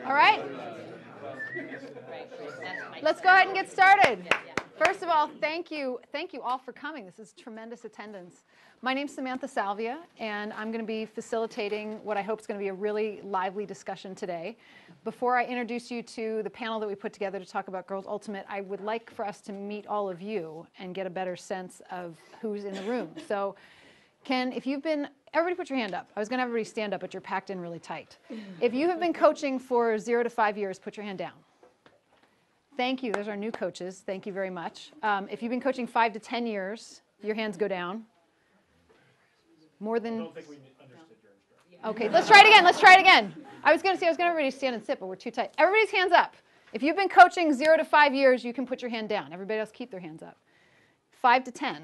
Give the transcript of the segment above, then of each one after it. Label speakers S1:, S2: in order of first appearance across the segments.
S1: All right. Let's go ahead and get started. First of all, thank you all for coming. This is tremendous attendance. My name's Samantha Salvia, and I'm going to be facilitating what I hope is going to be a really lively discussion today. Before I introduce you to the panel that we put together to talk about Girls Ultimate, I would like for us to meet all of you and get a better sense of who's in the room. So, everybody put your hand up. I was going to have everybody stand up, but you're packed in really tight. If you have been coaching for 0 to 5 years, put your hand down. Thank you. Those are our new coaches. Thank you very much. If you've been coaching 5 to 10 years, your hands go down. More than... I don't think we understood your instruction. Okay, let's try it again. Let's try it again. I was going to everybody stand and sit, but we're too tight. Everybody's hands up. If you've been coaching 0 to 5 years, you can put your hand down. Everybody else keep their hands up. 5 to 10.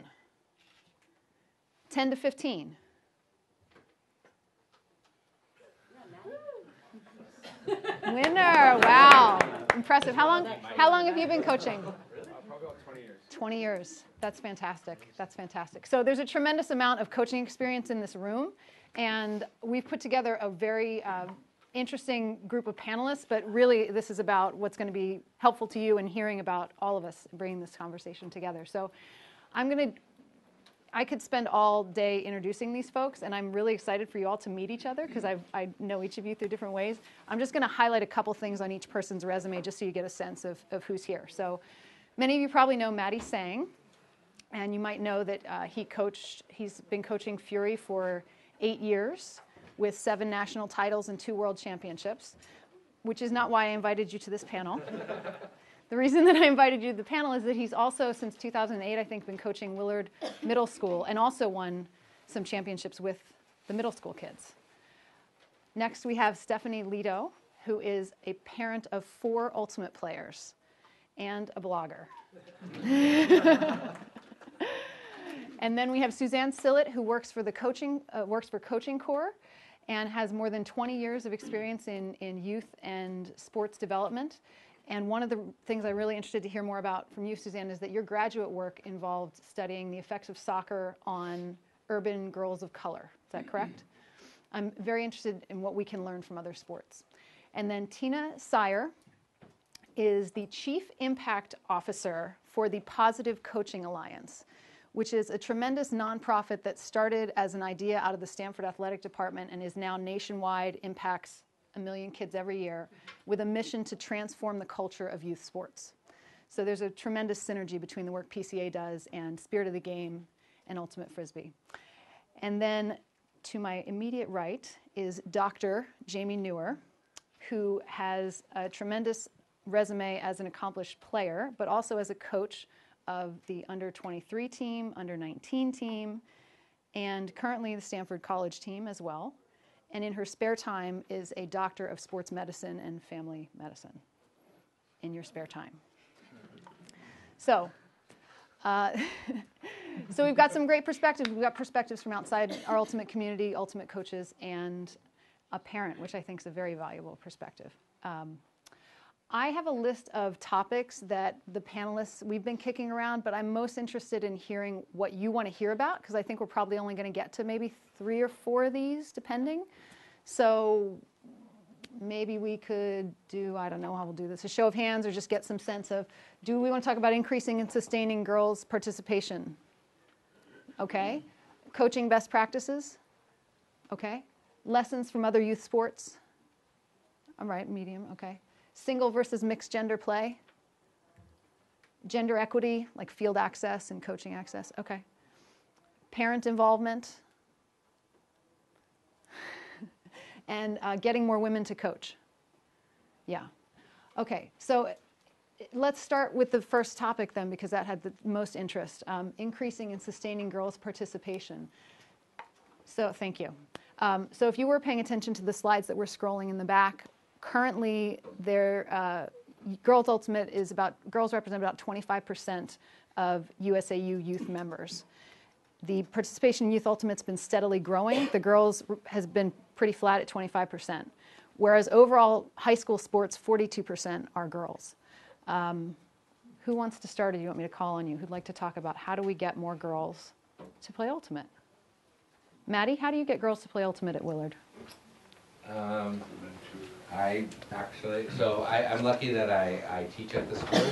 S1: 10 to 15. Winner! Wow, impressive. How long have you been coaching?
S2: Probably about 20 years.
S1: 20 years. That's fantastic. That's fantastic. So there's a tremendous amount of coaching experience in this room, and we've put together a very interesting group of panelists. But really, this is about what's going to be helpful to you in hearing about all of us bringing this conversation together. So I could spend all day introducing these folks, and I'm really excited for you all to meet each other because I know each of you through different ways. I'm just going to highlight a couple things on each person's resume just so you get a sense of who's here. So many of you probably know Matty Sang, and you might know that he's been coaching Fury for 8 years with 7 national titles and 2 world championships, which is not why I invited you to this panel. The reason that I invited you to the panel is that he's also, since 2008, I think, been coaching Willard Middle School and also won some championships with the middle school kids. Next, we have Stefani Leto, who is a parent of 4 Ultimate players and a blogger. And then we have Suzanne Sillett, who works for Coaching Corps and has more than 20 years of experience in youth and sports development. And one of the things I'm really interested to hear more about from you, Suzanne, is that your graduate work involved studying the effects of soccer on urban girls of color. Is that correct? I'm very interested in what we can learn from other sports. And then Tina Syer is the Chief Impact Officer for the Positive Coaching Alliance, which is a tremendous nonprofit that started as an idea out of the Stanford Athletic Department and is now nationwide, impacts 1 million kids every year, with a mission to transform the culture of youth sports. So there's a tremendous synergy between the work PCA does and Spirit of the Game and Ultimate Frisbee. And then to my immediate right is Dr. Jamie Nuwer, who has a tremendous resume as an accomplished player, but also as a coach of the under-23 team, under-19 team, and currently the Stanford College team as well. And in her spare time is a doctor of sports medicine and family medicine in your spare time. So we've got some great perspectives. We've got perspectives from outside our Ultimate community, Ultimate coaches, and a parent, which I think is a very valuable perspective. I have a list of topics that the panelists, we've been kicking around, but I'm most interested in hearing what you want to hear about, because I think we're probably only going to get to maybe 3 or 4 of these, depending. So maybe we could do, I don't know how we'll do this, a show of hands, or just get some sense of, do we want to talk about increasing and sustaining girls' participation? Okay. Coaching best practices? Okay. Lessons from other youth sports? All right, medium, okay. Single versus mixed gender play? Gender equity, like field access and coaching access? Okay. Parent involvement? And getting more women to coach? Yeah. Okay, so let's start with the first topic then, because that had the most interest. Increasing and sustaining girls' participation. So thank you. So if you were paying attention to the slides that we're scrolling in the back, currently Girls Ultimate girls represent about 25% of USAU youth members. The participation in Youth Ultimate's been steadily growing. The girls has been pretty flat at 25%. whereas overall high school sports, 42% are girls. Who wants to start, or do you want me to call on you? Who'd like to talk about how do we get more girls to play Ultimate? Maddie, how do you get girls to play Ultimate at Willard?
S2: I'm lucky that I teach at the school,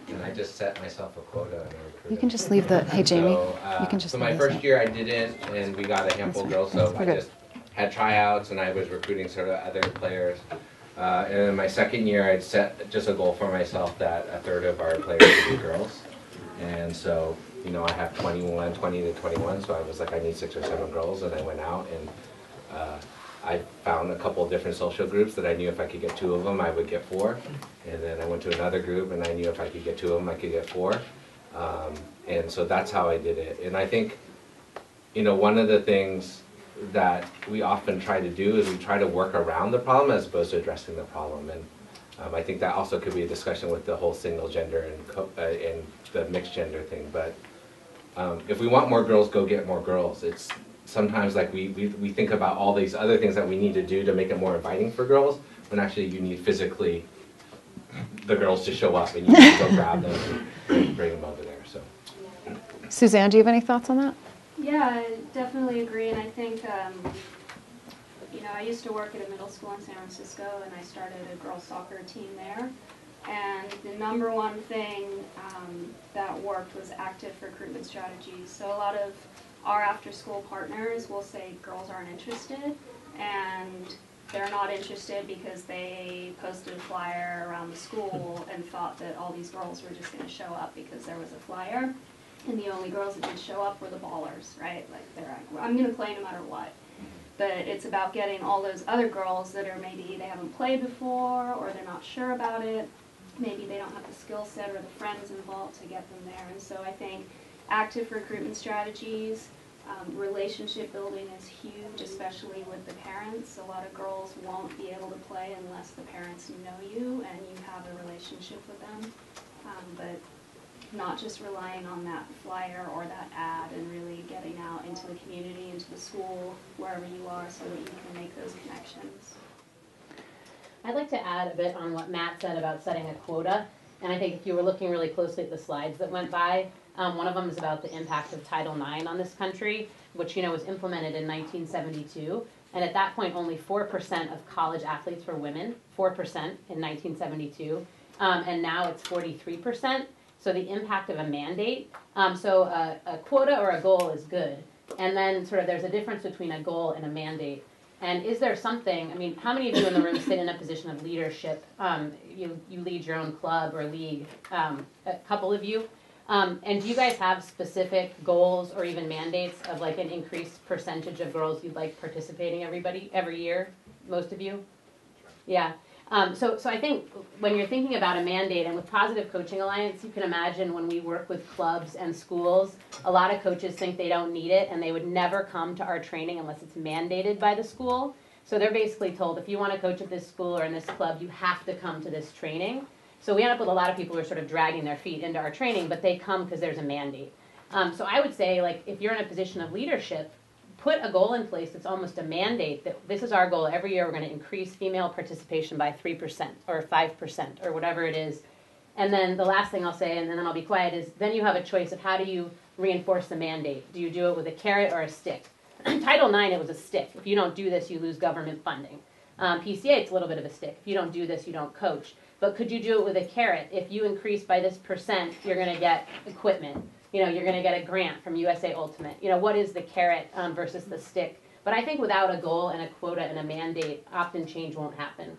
S2: and I just set myself a quota.
S1: You can just leave the, hey Jamie, you can just
S2: so my first year I didn't, and we got a handful of girls, so I just had tryouts, and I was recruiting sort of other players. And in my second year, I'd set just a goal for myself that a third of our players would be girls. And so, you know, I have 20 to 21, so I was like, I need 6 or 7 girls, and I went out and I found a couple of different social groups that I knew if I could get 2 of them, I would get 4. And then I went to another group, and I knew if I could get 2 of them, I could get 4. And so that's how I did it. And I think, you know, one of the things that we often try to do is we try to work around the problem as opposed to addressing the problem. And I think that also could be a discussion with the whole single gender and the mixed gender thing. But if we want more girls, go get more girls. It's sometimes like we think about all these other things that we need to do to make it more inviting for girls, when actually you need physically the girls to show up, and you need to go grab them and bring them over there. So,
S1: Suzanne, do you have any thoughts on that?
S3: Yeah, I definitely agree, and I think, you know, I used to work at a middle school in San Francisco, and I started a girls soccer team there, and the number one thing that worked was active recruitment strategies. So a lot of our after-school partners will say girls aren't interested, and they're not interested because they posted a flyer around the school and thought that all these girls were just going to show up because there was a flyer. And the only girls that did show up were the ballers, right? Like, they're like, I'm going to play no matter what. But it's about getting all those other girls that are maybe they haven't played before, or they're not sure about it. Maybe they don't have the skill set or the friends involved to get them there. And so I think active recruitment strategies, relationship building is huge, especially with the parents. A lot of girls won't be able to play unless the parents know you and you have a relationship with them. But not just relying on that flyer or that ad, and really getting out into the community, into the school, wherever you are, so that you can make those connections.
S4: I'd like to add a bit on what Matt said about setting a quota. And I think if you were looking really closely at the slides that went by, one of them is about the impact of Title IX on this country, which, you know, was implemented in 1972. And at that point, only 4% of college athletes were women, 4% in 1972. And now it's 43%. So the impact of a mandate, so a quota or a goal is good. And then sort of there's a difference between a goal and a mandate. And is there something, I mean, how many of you in the room sit in a position of leadership? You lead your own club or league, a couple of you. And do you guys have specific goals or even mandates of like an increased percentage of girls you'd like participating every year? Most of you? Yeah. So I think when you're thinking about a mandate, and with Positive Coaching Alliance, you can imagine when we work with clubs and schools, a lot of coaches think they don't need it, and they would never come to our training unless it's mandated by the school. So they're basically told, if you want to coach at this school or in this club, you have to come to this training. So we end up with a lot of people who are sort of dragging their feet into our training, but they come because there's a mandate. So I would say, like, if you're in a position of leadership, put a goal in place that's almost a mandate that this is our goal. Every year we're going to increase female participation by 3% or 5% or whatever it is. And then the last thing I'll say, and then I'll be quiet, is then you have a choice of how do you reinforce the mandate. Do you do it with a carrot or a stick? Title IX, it was a stick. If you don't do this, you lose government funding. PCA, it's a little bit of a stick. If you don't do this, you don't coach. But could you do it with a carrot? If you increase by this percent, you're going to get equipment. You know, you're going to get a grant from USA Ultimate. You know, what is the carrot versus the stick? But I think without a goal and a quota and a mandate, often change won't happen.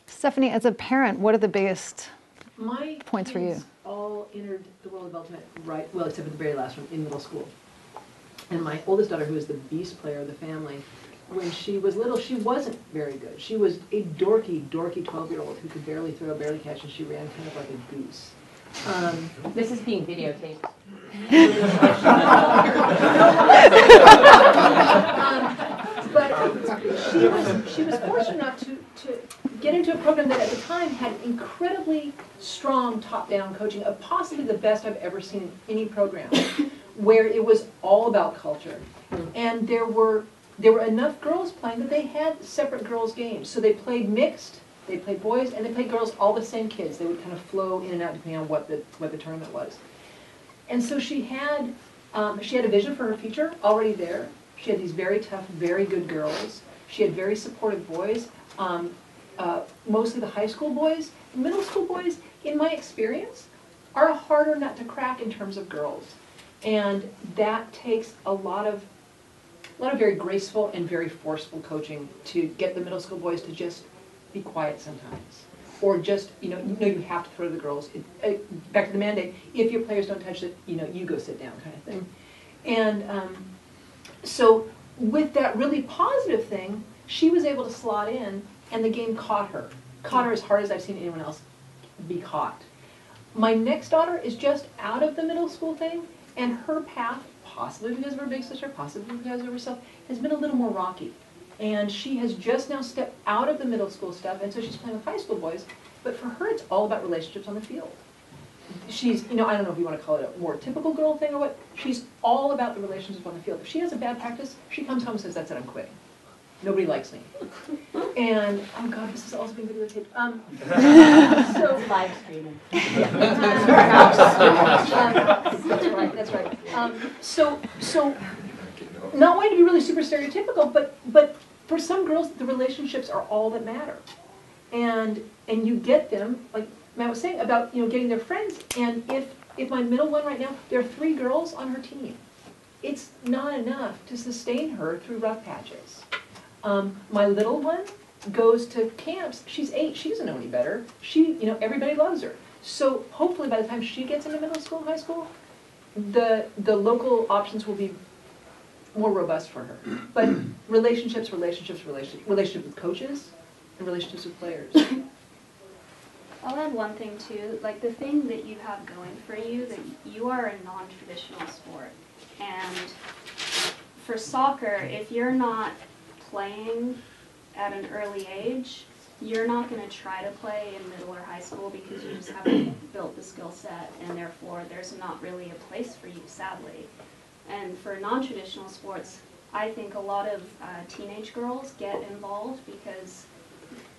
S1: Stephanie, as a parent, what are the biggest points for you?
S5: My kids all entered the world of Ultimate right, well, except for the very last one, in middle school. And my oldest daughter, who is the beast player of the family, when she was little, she wasn't very good. She was a dorky 12-year-old who could barely throw, barely catch, and she ran kind of like a goose.
S4: This is being videotaped.
S5: But she was fortunate enough to get into a program that at the time had incredibly strong top-down coaching, of possibly the best I've ever seen in any program, where it was all about culture. And there were there were enough girls playing that they had separate girls' games. So they played mixed, they played boys, and they played girls, all the same kids. They would kind of flow in and out depending on what the tournament was. And so she had a vision for her future already there. She had these very tough, very good girls. She had very supportive boys, mostly the high school boys. The middle school boys, in my experience, are a harder nut to crack in terms of girls. And that takes a lot of very graceful and very forceful coaching to get the middle school boys to just be quiet sometimes. Or just, you have to throw to the girls. Back to the mandate, if your players don't touch it, you go sit down kind of thing. And so with that really positive thing, she was able to slot in, and the game caught her. Caught her as hard as I've seen anyone else be caught. My next daughter is just out of the middle school thing, and her path, possibly because of her big sister, possibly because of herself, has been a little more rocky. And she has just now stepped out of the middle school stuff, and so she's playing with high school boys. But for her, it's all about relationships on the field. She's, I don't know if you want to call it a more typical girl thing or what, she's all about the relationships on the field. If she has a bad practice, she comes home and says, that's it, I'm quitting. Nobody likes me. And, oh God, this is also being videotaped.
S4: So live streaming.
S5: That's right. So not wanting to be really super stereotypical, but for some girls, the relationships are all that matter. And you get them, like Matt was saying, about getting their friends. And if my middle one right now, there are 3 girls on her team. It's not enough to sustain her through rough patches. My little one goes to camps. She's 8. She doesn't know any better. Everybody loves her. So hopefully by the time she gets into middle school, high school, the local options will be more robust for her. But relationships with coaches, and relationships with players.
S3: I'll add one thing too, like the thing that you have going for you, that you are a non-traditional sport. And for soccer, if you're not playing at an early age, you're not going to try to play in middle or high school because you just haven't built the skill set, and therefore there's not really a place for you, sadly. And for non-traditional sports, I think a lot of teenage girls get involved because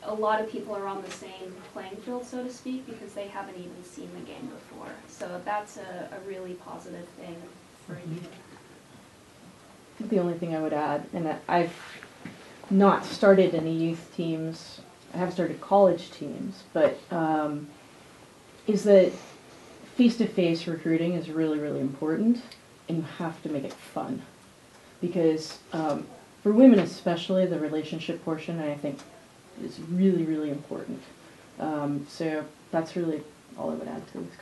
S3: a lot of people are on the same playing field, so to speak, because they haven't even seen the game before. So that's a really positive thing for you.
S6: The only thing I would add, and I've not started any youth teams, I have started college teams, but is that face-to-face recruiting is really, really important, and you have to make it fun. Because for women especially, the relationship portion, I think, is really, really important. So that's really all I would add to this.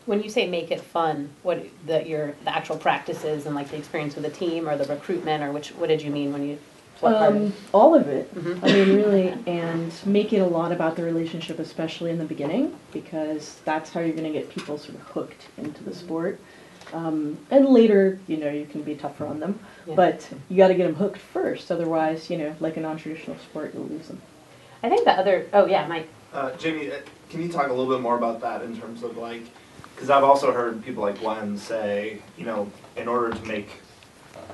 S4: When you say make it fun, what the actual practices and like the experience with the team or the recruitment, or what did you mean when you?
S6: All of it.
S4: Mm-hmm.
S6: I mean, really, and make it a lot about the relationship, especially in the beginning, because that's how you're going to get people sort of hooked into the sport. And later, you can be tougher on them, but you got to get them hooked first. Otherwise, like a non-traditional sport, you'll lose them.
S4: I think the other. Oh yeah, Mike.
S7: Jamie, can you talk a little bit more about that in terms of like, because I've also heard people like Glenn say, in order to make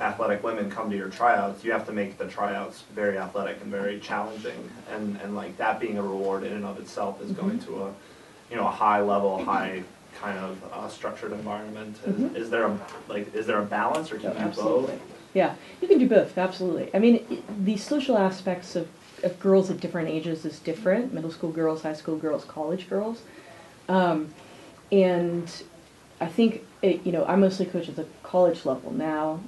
S7: athletic women come to your tryouts, you have to make the tryouts very athletic and very challenging, and like that being a reward in and of itself is going to a high level, high kind of structured environment. Is there a balance, or can you do both?
S6: Yeah, you can do both, absolutely. I mean, the social aspects of girls at different ages is different. Middle school girls, high school girls, college girls. And I think, I mostly coach at the college level now.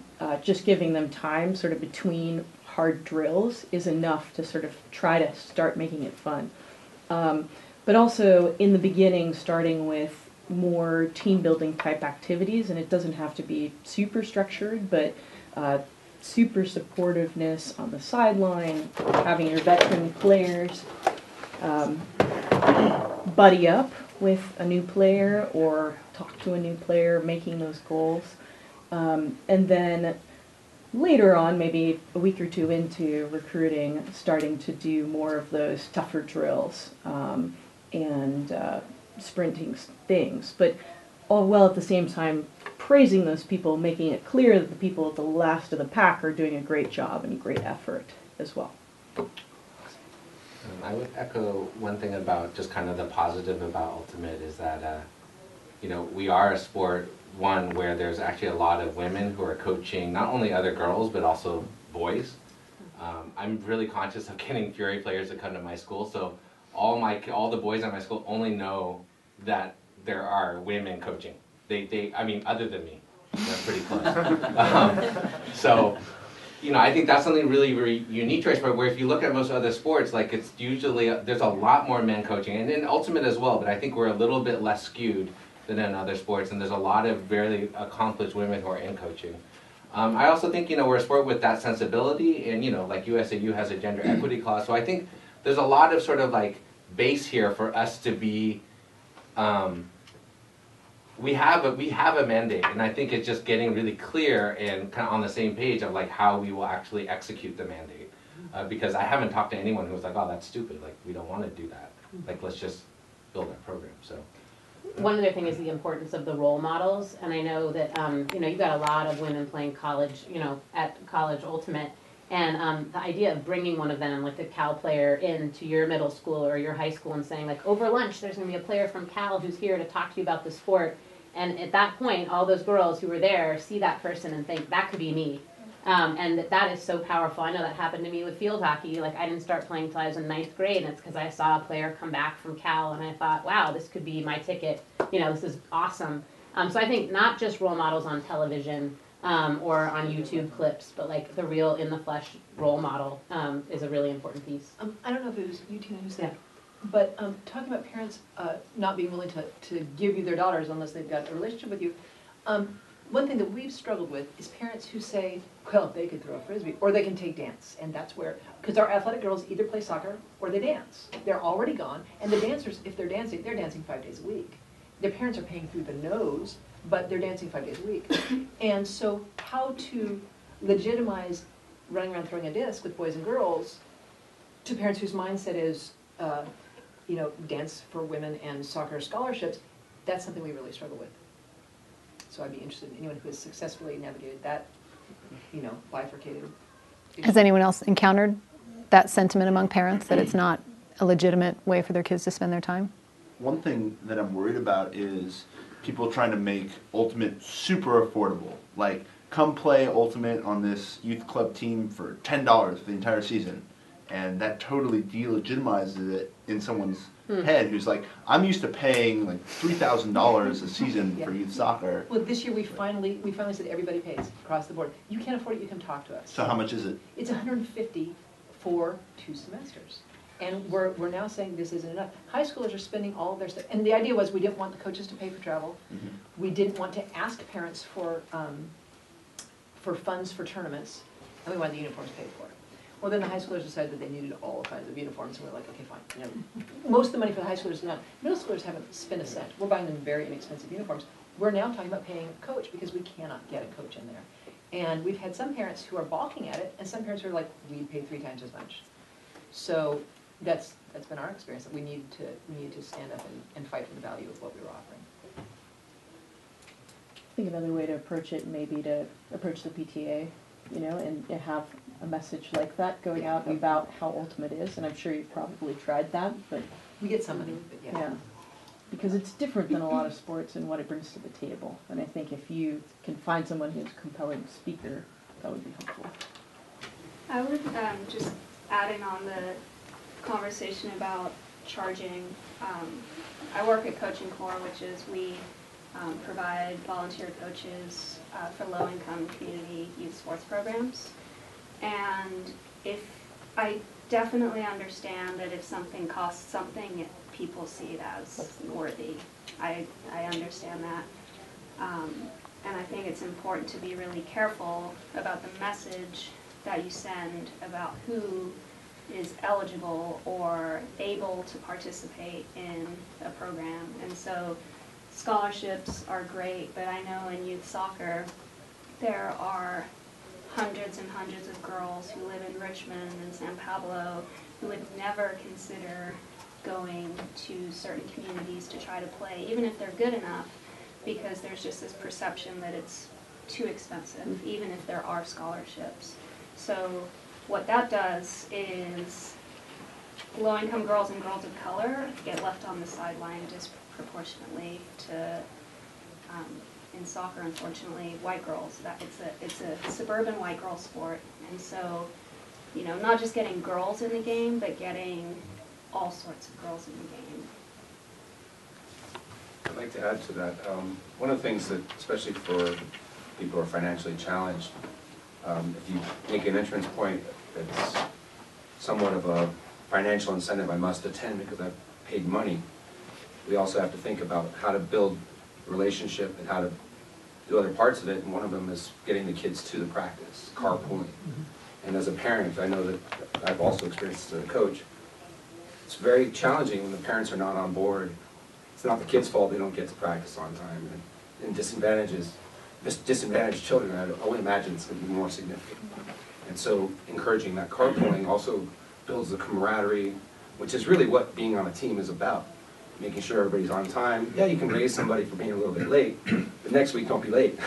S6: Just giving them time sort of between hard drills is enough to sort of try to start making it fun. But also in the beginning, starting with more team building type activities, and it doesn't have to be super structured, but super supportiveness on the sideline, having your veteran players buddy up with a new player or talk to a new player, making those goals. And then later on, maybe a week or two into recruiting, starting to do more of those tougher drills and sprinting things, but all while at the same time praising those people, making it clear that the people at the last of the pack are doing a great job and a great effort as well.
S2: I would echo one thing about just kind of the positive about Ultimate is that, you know, we are a sport, one, where there's actually a lot of women who are coaching not only other girls, but also boys. I'm really conscious of getting Fury players to come to my school, so all the boys at my school only know that there are women coaching. I mean, other than me, they're pretty close. So, you know, I think that's something really, really unique to our sport, where if you look at most other sports, like it's usually, there's a lot more men coaching, and in Ultimate as well, but I think we're a little bit less skewed than in other sports, and there's a lot of very accomplished women who are in coaching. I also think, you know, we're a sport with that sensibility, and, you know, like USAU has a gender equity clause, so I think there's a lot of sort of like base here for us to be, we have a mandate, and I think it's just getting really clear and kind of on the same page of like how we will actually execute the mandate. Because I haven't talked to anyone who was like, oh, that's stupid, like we don't want to do that. Like, let's just build our program, so.
S4: One other thing is the importance of the role models, and I know that, you know, you've got a lot of women playing college, you know, at College Ultimate, and the idea of bringing one of them, like the Cal player, into your middle school or your high school and saying, like, over lunch, there's going to be a player from Cal who's here to talk to you about the sport, and at that point, all those girls who were there see that person and think, that could be me. And that is so powerful. I know that happened to me with field hockey. Like, I didn't start playing until I was in 9th grade, and it's because I saw a player come back from Cal, and I thought, wow, this could be my ticket. You know, this is awesome. So I think not just role models on television or on YouTube clips, but like the real in-the-flesh role model is a really important piece.
S5: I don't know if it was you, Tina, who said, but talking about parents not being willing to give you their daughters unless they've got a relationship with you, one thing that we've struggled with is parents who say, well, they could throw a frisbee, or they can take dance, and that's where, because our athletic girls either play soccer or they dance. They're already gone, and the dancers, if they're dancing 5 days a week. Their parents are paying through the nose, but they're dancing 5 days a week. And so how to legitimize running around throwing a disc with boys and girls to parents whose mindset is, you know, dance for women and soccer scholarships, that's something we really struggle with. So I'd be interested in anyone who has successfully navigated that, you know, bifurcated issue.
S1: Has anyone else encountered that sentiment among parents, that it's not a legitimate way for their kids to spend their time?
S8: One thing that I'm worried about is people trying to make Ultimate super affordable. Like, come play Ultimate on this youth club team for $10 for the entire season. And that totally delegitimizes it in someone's head who's like, I'm used to paying like $3,000 a season for youth soccer.
S5: Well, this year we finally said everybody pays across the board. You can't afford it, you come talk to us.
S8: So how much is it?
S5: It's $150 for 2 semesters. And we're now saying this isn't enough. High schoolers are spending all of their stuff. And the idea was we didn't want the coaches to pay for travel. We didn't want to ask parents for funds for tournaments. And we wanted the uniforms paid for. Well, then the high schoolers decided that they needed all kinds of uniforms, and we're like, okay, fine. You know, most of the money for the high schoolers is not. Middle schoolers haven't spent a cent. We're buying them very inexpensive uniforms. We're now talking about paying a coach because we cannot get a coach in there. And we've had some parents who are balking at it, and some parents who are like, we pay 3 times as much. So that's been our experience, that we need to stand up and fight for the value of what we were offering.
S6: I think another way to approach it may be to approach the PTA, you know, and have a message like that going out about how Ultimate is, and I'm sure you've probably tried that, but
S5: We get some money, but
S6: yeah, because it's different than a lot of sports and what it brings to the table, and I think if you can find someone who's a compelling speaker, that would be helpful.
S3: I would just adding on the conversation about charging. I work at Coaching Corps, which is we provide volunteer coaches for low-income community youth sports programs. And if I definitely understand that if something costs something, people see it as worthy. I understand that. And I think it's important to be really careful about the message that you send about who is eligible or able to participate in a program. And so scholarships are great, but I know in youth soccer there are hundreds and hundreds of girls who live in Richmond and San Pablo who would never consider going to certain communities to try to play, even if they're good enough, because there's just this perception that it's too expensive, even if there are scholarships. So what that does is low-income girls and girls of color get left on the sideline disproportionately to, in soccer, unfortunately, white girls. It's a suburban white girl sport, and so, you know, not just getting girls in the game, but getting all sorts of girls in the game.
S9: I'd like to add to that. One of the things that, especially for people who are financially challenged, if you make an entrance point that's somewhat of a financial incentive, I must attend because I've paid money, we also have to think about how to build relationship and how to do other parts of it, and one of them is getting the kids to the practice, carpooling. And as a parent, I know that I've also experienced as a coach, it's very challenging when the parents are not on board. It's not the kids' fault they don't get to practice on time, and disadvantaged children, I only imagine it's going to be more significant. And so encouraging that carpooling also builds the camaraderie, which is really what being on a team is about. Making sure everybody's on time. Yeah, you can raise somebody for being a little bit late, but next week don't be late.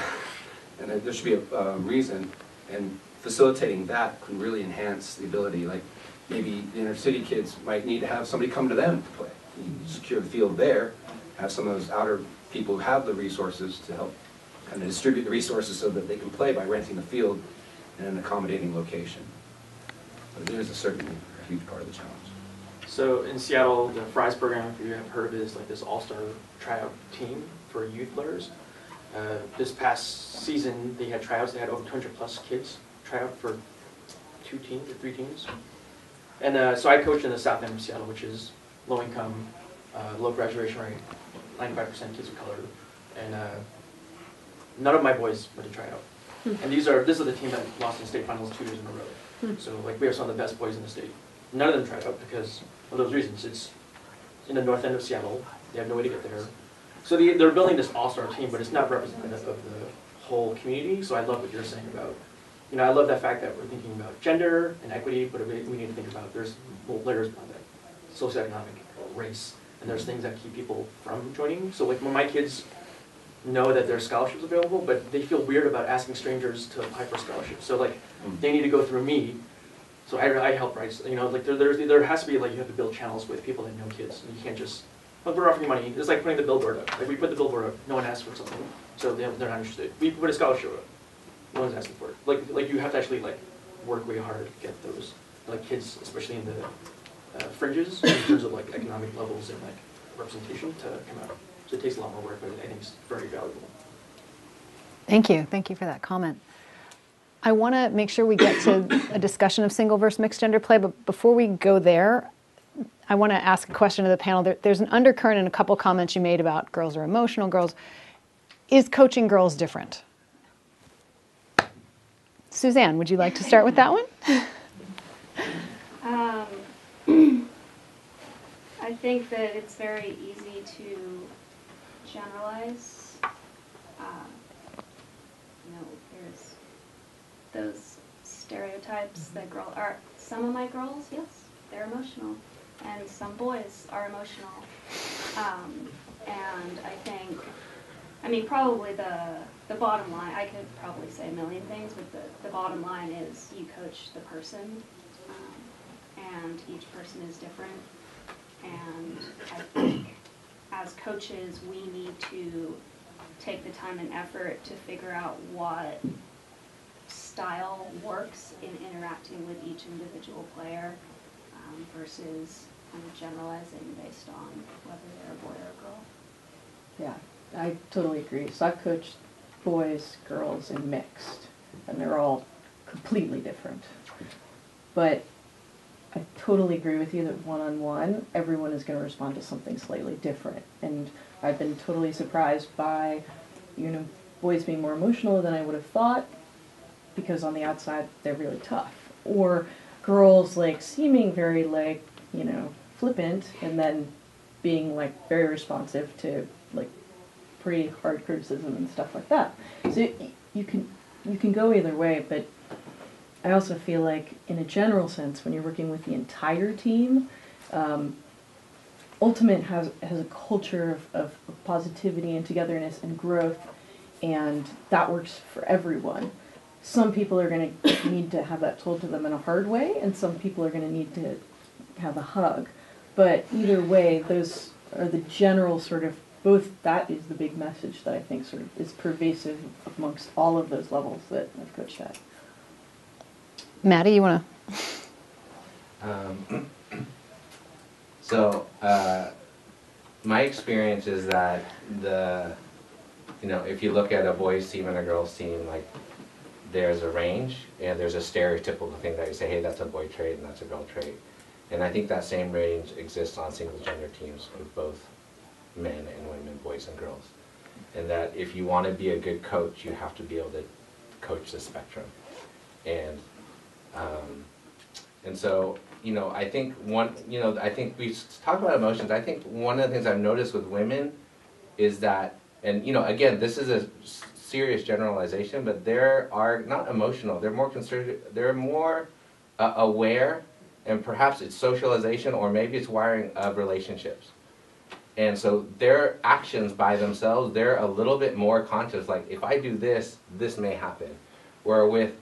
S9: And there should be a reason, and facilitating that can really enhance the ability. Like maybe the inner city kids might need to have somebody come to them to play. You secure the field there, have some of those outer people who have the resources to help kind of distribute the resources so that they can play by renting the field in an accommodating location. But it is certainly a huge part of the challenge.
S10: So in Seattle, the Fries program, if you have heard of it, is like this all-star tryout team for youth players. This past season, they had tryouts. They had over 200 plus kids try out for 2 teams or 3 teams. And so I coach in the south end of Seattle, which is low income, low graduation rate, 95% kids of color, and none of my boys went to try out. And this is the team that lost in state finals 2 years in a row. So like we have some of the best boys in the state. None of them tried out because of those reasons. It's in the north end of Seattle. They have no way to get there. So they're building this all-star team, but it's not representative of the whole community. So I love what you're saying about, you know, I love the fact that we're thinking about gender and equity, but we need to think about there's layers beyond that, socioeconomic, race, and there's things that keep people from joining. So like when my kids know that there's scholarships available, but they feel weird about asking strangers to apply for scholarships. So like they need to go through me. So I help, right? You know, like there has to be, like, you have to build channels with people that know kids. And you can't just, well, we're offering you money. It's like putting the billboard up. Like we put the billboard up, no one asks for something, so they're not interested. We put a scholarship up, no one's asking for it. Like you have to actually like work way hard to get those, like kids, especially in the fringes, in terms of like economic levels and like representation to come out. So it takes a lot more work, but I think it's very valuable.
S1: Thank you for that comment. I want to make sure we get to a discussion of single versus mixed gender play, but before we go there, I want to ask a question to the panel. There's an undercurrent in a couple comments you made about girls are emotional, girls. Is coaching girls different? Suzanne, would you like to start with that one?
S3: I think that it's very easy to generalize. You know, there's those stereotypes that some of my girls, yes, they're emotional, and some boys are emotional. And I think, I mean, probably the bottom line, I could probably say a million things, but the bottom line is you coach the person, and each person is different. And I think as coaches, we need to take the time and effort to figure out what style works in interacting with each individual player versus kind of generalizing based on whether they're a boy or a girl.
S6: Yeah, I totally agree. So I've coached boys, girls, and mixed, and they're all completely different. But I totally agree with you that one-on-one, everyone is going to respond to something slightly different. And I've been totally surprised by, you know, boys being more emotional than I would have thought, because on the outside they're really tough. Or girls like seeming very like, you know, flippant, and then being like very responsive to like pretty hard criticism and stuff like that. So you can go either way, but I also feel like in a general sense, when you're working with the entire team, Ultimate has a culture of positivity and togetherness and growth, and that works for everyone. Some people are going to need to have that told to them in a hard way, and some people are going to need to have a hug. But either way, those are the general sort of, both, that is the big message that I think sort of is pervasive amongst all of those levels that I've coached at.
S1: Maddie, you want
S2: to? So, my experience is that if you look at a boys team and a girls team, like, there's a range and there's a stereotypical thing that you say, hey, that's a boy trait and that's a girl trait. And I think that same range exists on single gender teams with both men and women, boys and girls. And that if you want to be a good coach, you have to be able to coach the spectrum. And so, I think I think we talked about emotions. I think one of the things I've noticed with women is that, and again, this is a serious generalization, but they are not emotional. They're more concerned. They're more aware, and perhaps it's socialization, or maybe it's wiring of relationships. And so their actions by themselves, they're a little bit more conscious. Like, if I do this, this may happen. Where with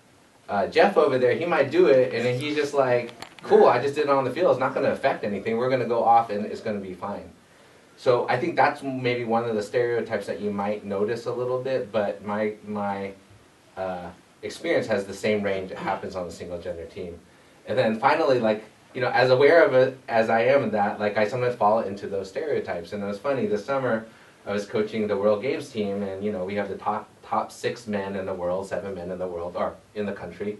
S2: Jeff over there, he might do it, and then he's just like, cool, I just did it on the field. It's not going to affect anything. We're going to go off, and it's going to be fine. So I think that's maybe one of the stereotypes that you might notice a little bit, but my experience has the same range that happens on the single gender team. And then finally, like, as aware of it as I am of that, like, I sometimes fall into those stereotypes. And it was funny, this summer I was coaching the World Games team, and we have the top 6 men in the world, 7 men in the world, or in the country.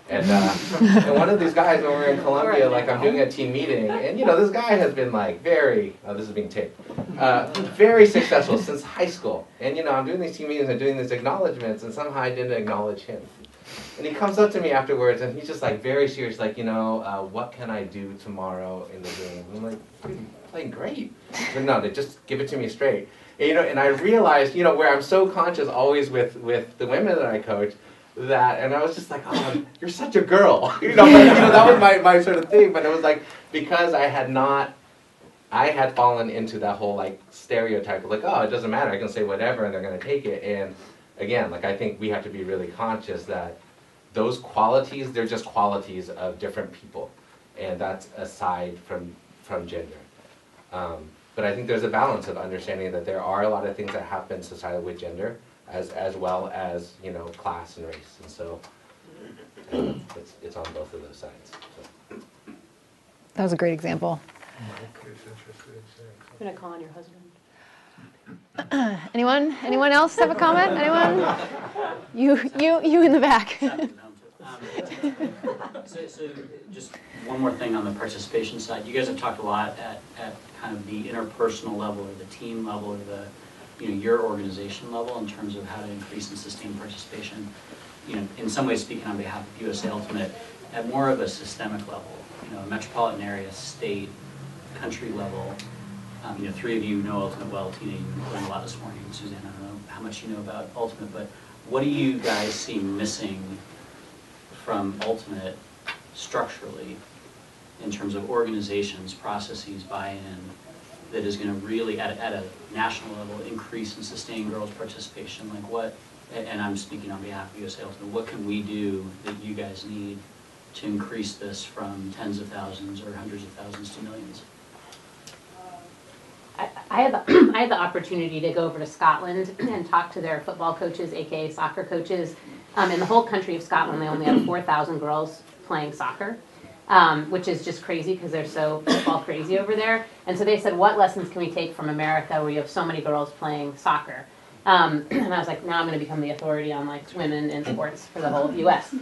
S2: And, and one of these guys, when we were in Colombia, like, I'm doing a team meeting, and this guy has been like very, this is being taped, very successful since high school. And I'm doing these team meetings and doing these acknowledgments, and somehow I didn't acknowledge him. And he comes up to me afterwards, and he's just like very serious, like, what can I do tomorrow in the game? And I'm like, dude, you're playing great. But no, just give it to me straight. And, and I realized, where I'm so conscious always with the women that I coach, that, and I was just like, oh, you're such a girl, but, that was my sort of thing. But it was like, because I had fallen into that whole like stereotype of like, oh, it doesn't matter, I can say whatever and they're going to take it. And again, like, I think we have to be really conscious that those qualities, they're just qualities of different people, and that's aside from gender. But I think there's a balance of understanding that there are a lot of things that happen societally with gender, as well as class and race, and so it's on both of those sides. So.
S1: That was a great example.
S4: I'm gonna call on your husband.
S1: Anyone else have a comment? Anyone? You in the back.
S11: So just one more thing on the participation side. You guys have talked a lot at kind of the interpersonal level or the team level or the your organization level in terms of how to increase and sustain participation. In some ways, speaking on behalf of USA Ultimate, at more of a systemic level, a metropolitan area, state, country level. 3 of you know Ultimate well. Tina, you learned a lot this morning. Suzanne, I don't know how much you know about Ultimate, but what do you guys see missing from Ultimate structurally in terms of organizations, processes, buy-in, that is going to really, at a national level, increase and sustain girls' participation? Like what, and I'm speaking on behalf of USA Ultimate, what can we do that you guys need to increase this from tens of thousands or hundreds of thousands to millions?
S4: I had the opportunity to go over to Scotland and talk to their football coaches, aka soccer coaches. In the whole country of Scotland, they only have 4,000 girls playing soccer, which is just crazy because they're so football crazy over there. And so they said, what lessons can we take from America where you have so many girls playing soccer? And I was like, now I'm going to become the authority on like women in sports for the whole of U.S. So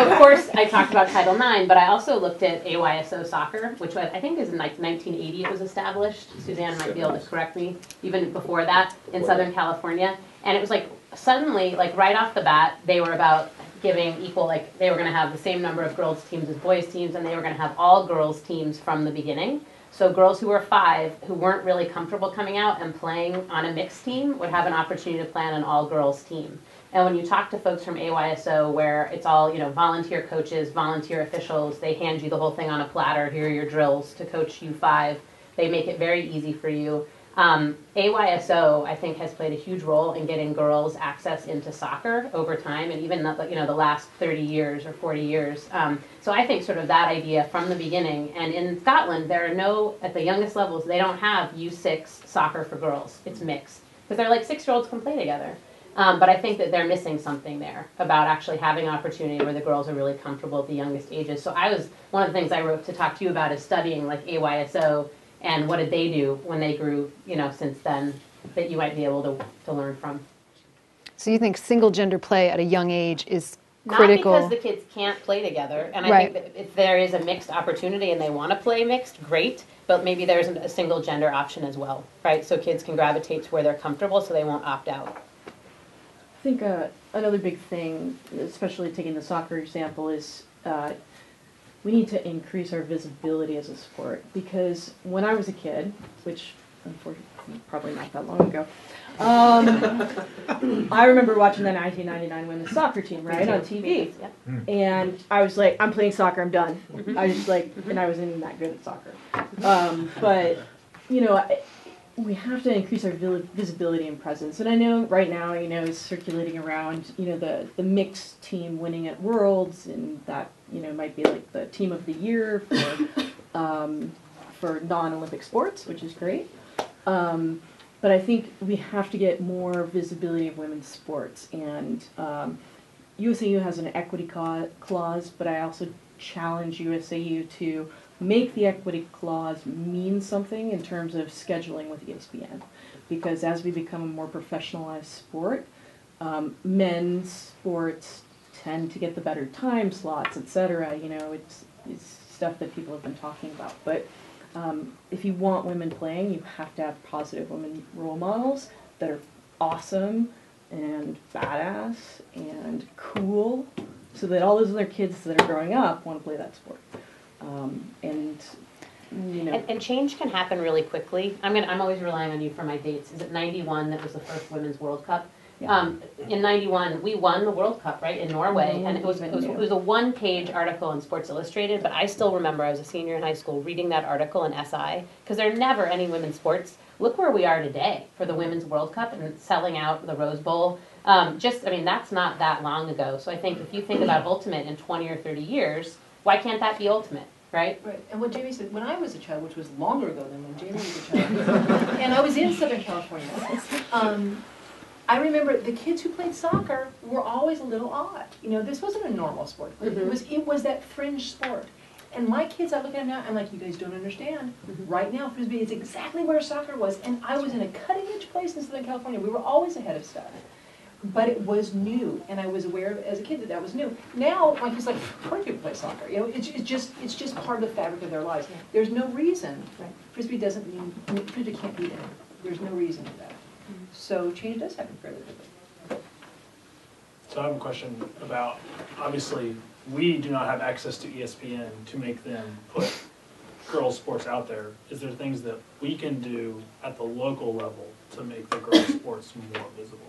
S4: of course I talked about Title IX, but I also looked at AYSO soccer, which I think is in like 1980 it was established. Suzanne might be able to correct me, even before that, in Southern California. And it was like suddenly, like right off the bat, they were about giving equal, like they were going to have the same number of girls teams as boys teams, and they were going to have all girls teams from the beginning. So girls who were 5, who weren't really comfortable coming out and playing on a mixed team, would have an opportunity to play on an all-girls team. And when you talk to folks from AYSO, where it's all, you know, volunteer coaches, volunteer officials, they hand you the whole thing on a platter. Here are your drills to coach U5. They make it very easy for you. AYSO, I think, has played a huge role in getting girls access into soccer over time, and even the last 30 years or 40 years. So I think sort of that idea from the beginning. And in Scotland, there are no, at the youngest levels, they don't have U6 soccer for girls. It's mixed because they're like 6-year-olds can play together. But I think that they're missing something there about actually having an opportunity where the girls are really comfortable at the youngest ages. So one of the things I wrote to talk to you about is studying like AYSO and what did they do when they grew, you know, since then that you might be able to learn from.
S1: So you think single gender play at a young age is critical?
S4: Not because the kids can't play together, and I think that if there is a mixed opportunity and they want to play mixed, great, but maybe there isn't a single gender option as well, right? So kids can gravitate to where they're comfortable so they won't opt out.
S6: I think another big thing, especially taking the soccer example, is we need to increase our visibility as a sport. Because when I was a kid, which unfortunately probably not that long ago, I remember watching the 1999 women's soccer team, right, on TV. And I was like, I'm playing soccer, I'm done. I was like, and I wasn't even that good at soccer. But, you know, we have to increase our visibility and presence. And I know right now, you know, is circulating around, you know, the mixed team winning at Worlds, and that, you know, might be like the team of the year for non-Olympic sports, which is great. But I think we have to get more visibility of women's sports. And USAU has an equity clause, but I also challenge USAU to make the equity clause mean something in terms of scheduling with ESPN. Because as we become a more professionalized sport, men's sports tend to get the better time slots, etc. You know, it's stuff that people have been talking about. But if you want women playing, you have to have positive women role models that are awesome and badass and cool, so that all those other kids that are growing up want to play that sport. And you know,
S4: and change can happen really quickly. I'm always relying on you for my dates. Is it 91 that was the first Women's World Cup?
S6: Yeah.
S4: In 91, we won the World Cup, right, in Norway, and it was a one-page article in Sports Illustrated, but I still remember I was a senior in high school reading that article in SI, because there are never any women's sports. Look where we are today for the Women's World Cup and selling out the Rose Bowl. That's not that long ago. So I think if you think about Ultimate in 20 or 30 years, why can't that be Ultimate? Right?
S5: Right. And what Jamie said, when I was a child, which was longer ago than when Jamie was a child, and I was in Southern California, I remember the kids who played soccer were always a little odd. You know, this wasn't a normal sport. It was that fringe sport. And my kids, I look at them now, I'm like, you guys don't understand. Right now, Frisbee is exactly where soccer was. And I was in a cutting edge place in Southern California. We were always ahead of stuff. But it was new, and I was aware of, as a kid, that was new. Now, my kids like, of course people play soccer. You know, it's just part of the fabric of their lives. There's no reason. Frisbee doesn't mean, Frisbee can't be there. There's no reason for that. So change does happen fairly quickly.
S12: So I have a question about, obviously, we do not have access to ESPN to make them put girls' sports out there. Is there things that we can do at the local level to make the girls' sports more visible?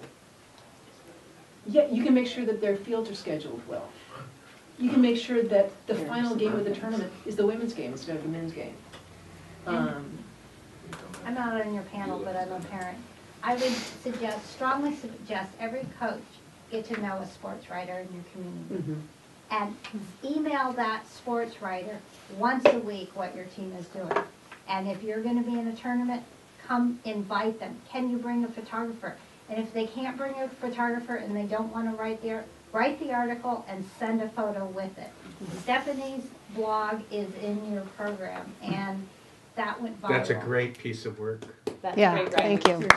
S5: Yeah, you can make sure that their fields are scheduled well. You can make sure that the final game of the tournament is the women's game instead of the men's game.
S13: I'm not on your panel, but I'm a parent. I would strongly suggest every coach get to know a sports writer in your community. And email that sports writer once a week what your team is doing. And if you're going to be in a tournament, come invite them. Can you bring a photographer? And if they can't bring a photographer and they don't want to write the article and send a photo with it. Stephanie's blog is in your program, and that went viral.
S14: That's a great piece of work.
S4: That's
S1: Yeah, thank you.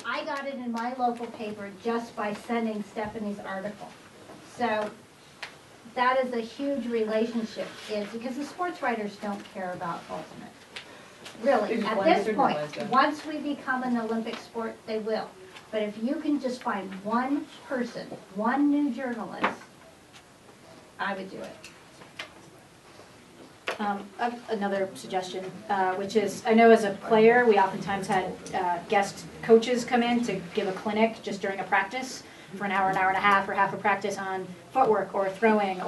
S13: I got it in my local paper just by sending Stephanie's article. So that is a huge relationship, because the sports writers don't care about Ultimate. Really, at this point, once we become an Olympic sport, they will. But if you can just find one person, one new journalist, I would do it.
S14: Another suggestion, which is, I know as a player, we oftentimes had guest coaches come in to give a clinic just during a practice for an hour and a half, or half a practice on footwork or throwing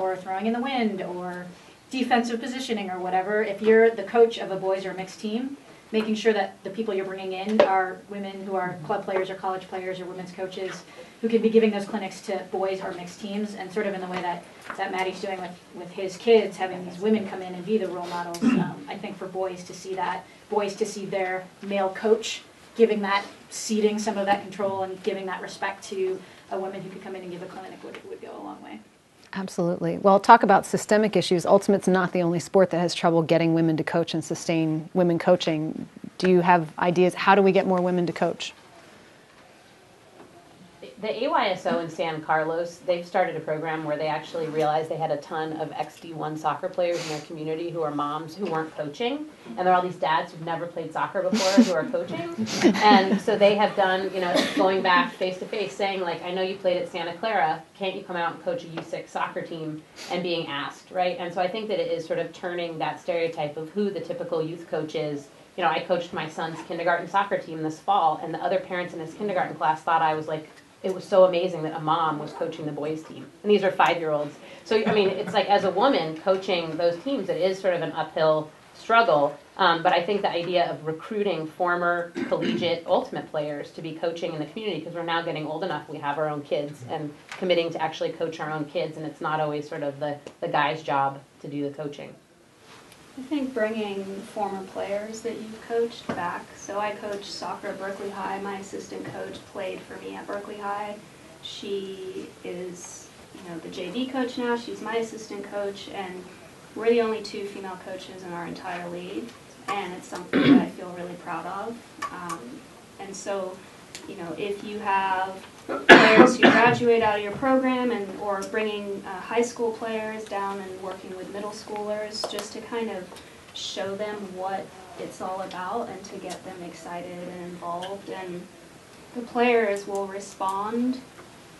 S14: in the wind or defensive positioning or whatever. If you're the coach of a boys or mixed team, making sure that the people you're bringing in are women who are club players or college players or women's coaches who could be giving those clinics to boys or mixed teams, and sort of in the way that Maddie's doing with his kids, having these women come in and be the role models. I think for boys to see that, boys to see their male coach giving that, ceding some of that control and giving that respect to a woman who could come in and give a clinic would go a long way.
S1: Absolutely. Well, talk about systemic issues. Ultimate's not the only sport that has trouble getting women to coach and sustain women coaching. Do you have ideas? How do we get more women to coach?
S4: The AYSO in San Carlos, they've started a program where they actually realized they had a ton of XD1 soccer players in their community who are moms who weren't coaching. And there are all these dads who've never played soccer before who are coaching. And so they have done, going back face to face saying, like, I know you played at Santa Clara, can't you come out and coach a YUCC soccer team? And being asked, right? And so I think that it is sort of turning that stereotype of who the typical youth coach is. I coached my son's kindergarten soccer team this fall, and the other parents in his kindergarten class thought I was like, it was so amazing that a mom was coaching the boys team. And these are 5-year-olds. So, it's like as a woman coaching those teams, it is sort of an uphill struggle. But I think the idea of recruiting former collegiate ultimate players to be coaching in the community, because we're now getting old enough, we have our own kids, and committing to actually coach our own kids, and it's not always sort of the guy's job to do the coaching.
S3: I think bringing former players that you've coached back. So I coached soccer at Berkeley High. My assistant coach played for me at Berkeley High. She is, the JV coach now. She's my assistant coach, and we're the only 2 female coaches in our entire league, and it's something that I feel really proud of. And so, if you have players who graduate out of your program or bringing high school players down and working with middle schoolers, just to kind of show them what it's all about and to get them excited and involved. And the players will respond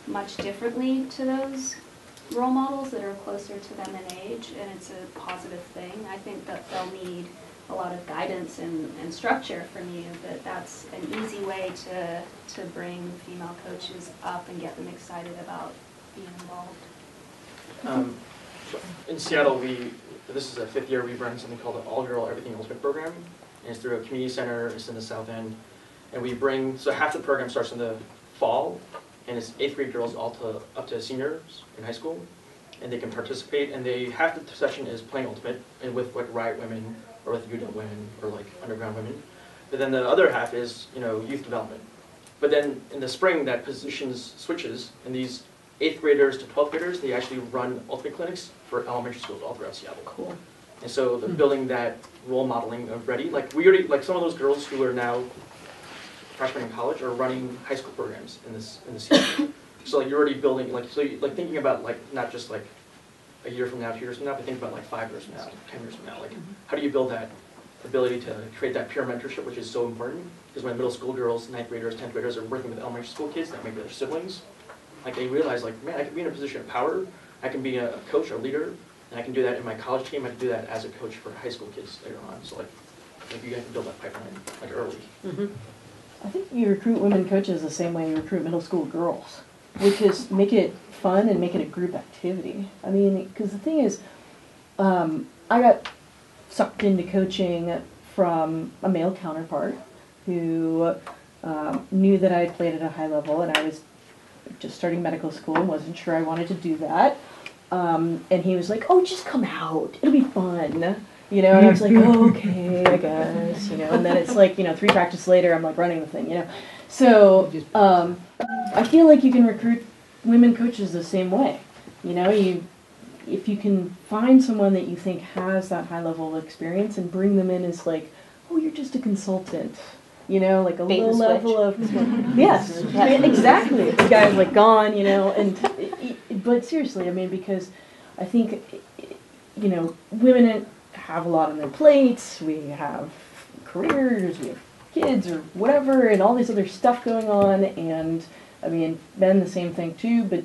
S3: much differently to those role models that are closer to them in age, and it's a positive thing. I think that they'll need a lot of guidance and structure from you, but that's an easy way to bring female coaches up and get them excited about being involved.
S10: In Seattle, this is a 5th year, we run something called the AllGirl Everything Ultimate Program, and it's through a community center. It's in the South End, and so half the program starts in the fall, and it's 8th grade girls up to seniors in high school, and they can participate. And half the session is playing Ultimate, and with like Riot Women or with UW Women or like Underground Women. But then the other half is youth development. But then in the spring, that position switches, and these 8th graders to 12th graders, they actually run Ultimate clinics for elementary schools all throughout Seattle.
S4: Cool.
S10: And so they're building that role modeling of ready. Like we already, like some of those girls who are now freshmen in college are running high school programs in the Seattle. So like you're already building, like thinking about like not just like a year from now, 2 years from now, but think about like 5 years from now, 10 years from now. Like how do you build that ability to create that peer mentorship, which is so important? Because when middle school girls, 9th graders, 10th graders are working with elementary school kids that might be their siblings, like they realize like, man, I can be in a position of power, I can be a coach or leader, and I can do that in my college team, I can do that as a coach for high school kids later on. So like you guys can build that pipeline like early.
S6: Mm-hmm. I think you recruit women coaches the same way you recruit middle school girls, which is make it fun and make it a group activity. I mean, because the thing is, I got sucked into coaching from a male counterpart who knew that I had played at a high level, and I was just starting medical school and wasn't sure I wanted to do that. And he was like, "Oh, just come out. It'll be fun." And I was like, "Oh, okay, I guess," and then it's like, 3 practices later, I'm like running the thing, So, I feel like you can recruit women coaches the same way. If you can find someone that you think has that high level of experience and bring them in as like, "Oh, you're just a consultant," like a low level of, yes, exactly. The guy's like gone, but seriously, I mean, because I think, women have a lot on their plates, we have careers, we have kids or whatever, and all this other stuff going on, and I mean, men the same thing too, but